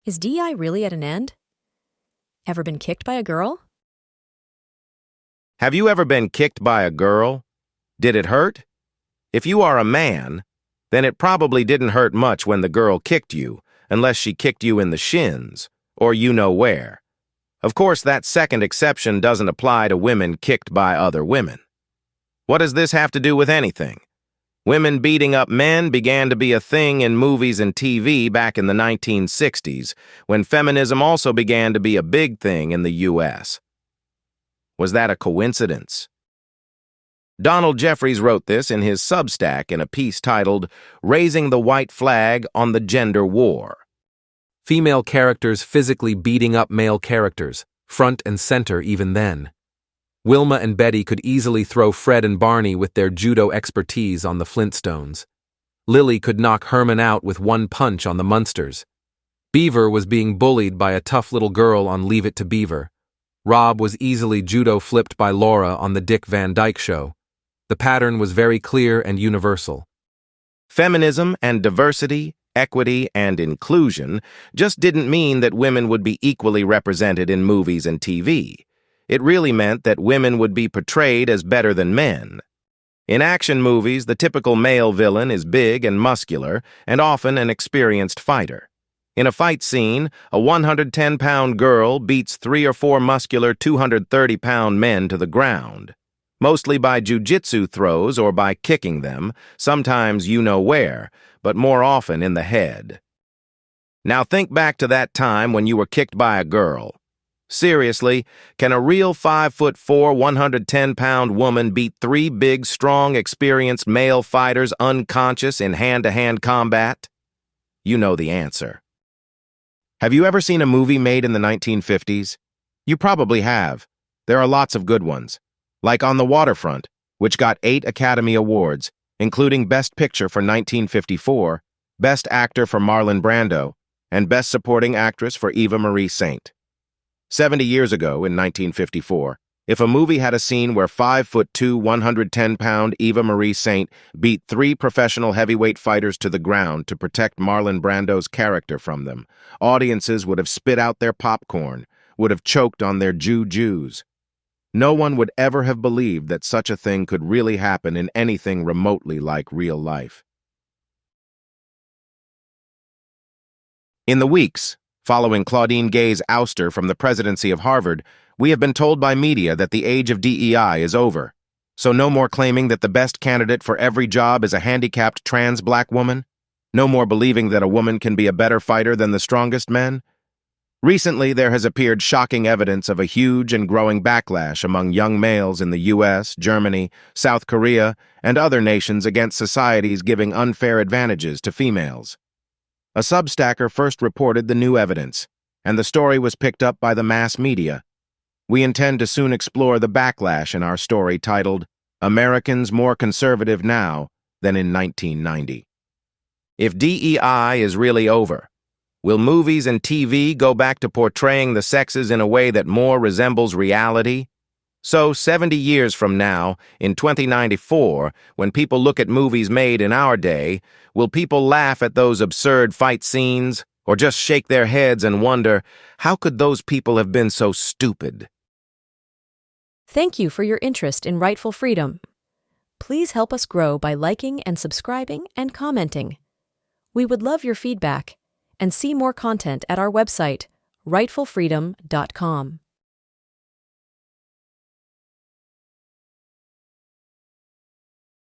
Is DEI really at an end? Ever been kicked by a girl? Have you ever been kicked by a girl? Did it hurt? If you are a man, then it probably didn't hurt much when the girl kicked you, unless she kicked you in the shins, or you know where. Of course, that second exception doesn't apply to women kicked by other women. What does this have to do with anything? Women beating up men began to be a thing in movies and TV back in the 1960s, when feminism also began to be a big thing in the U.S. Was that a coincidence? Donald Jeffries wrote this in his Substack in a piece titled, "Raising the White Flag on the Gender War." Female characters physically beating up male characters, front and center even then. Wilma and Betty could easily throw Fred and Barney with their judo expertise on the Flintstones. Lily could knock Herman out with one punch on the Munsters. Beaver was being bullied by a tough little girl on Leave It to Beaver. Rob was easily judo flipped by Laura on the Dick Van Dyke Show. The pattern was very clear and universal. Feminism and diversity, equity, and inclusion just didn't mean that women would be equally represented in movies and TV. It really meant that women would be portrayed as better than men. In action movies, the typical male villain is big and muscular, and often an experienced fighter. In a fight scene, a 110-pound girl beats 3 or 4 muscular 230-pound men to the ground, mostly by jiu-jitsu throws or by kicking them, sometimes you know where, but more often in the head. Now think back to that time when you were kicked by a girl. Seriously, can a real 5'4", 110-pound woman beat 3 big, strong, experienced male fighters unconscious in hand-to-hand combat? You know the answer. Have you ever seen a movie made in the 1950s? You probably have. There are lots of good ones, like On the Waterfront, which got 8 Academy Awards, including Best Picture for 1954, Best Actor for Marlon Brando, and Best Supporting Actress for Eva Marie Saint. 70 years ago, in 1954, if a movie had a scene where 5'2", 110-pound Eva Marie Saint beat 3 professional heavyweight fighters to the ground to protect Marlon Brando's character from them, audiences would have spit out their popcorn, would have choked on their juju. No one would ever have believed that such a thing could really happen in anything remotely like real life. In the weeks following Claudine Gay's ouster from the presidency of Harvard, we have been told by media that the age of DEI is over. So no more claiming that the best candidate for every job is a handicapped trans black woman? No more believing that a woman can be a better fighter than the strongest men? Recently, there has appeared shocking evidence of a huge and growing backlash among young males in the U.S., Germany, South Korea, and other nations against societies giving unfair advantages to females. A Substacker first reported the new evidence, and the story was picked up by the mass media. We intend to soon explore the backlash in our story titled, "Americans More Conservative Now Than in 1990." If DEI is really over, will movies and TV go back to portraying the sexes in a way that more resembles reality? So 70 years from now, in 2094, when people look at movies made in our day, will people laugh at those absurd fight scenes, or just shake their heads and wonder, how could those people have been so stupid? Thank you for your interest in Rightful Freedom. Please help us grow by liking and subscribing and commenting. We would love your feedback, and see more content at our website, rightfulfreedom.com.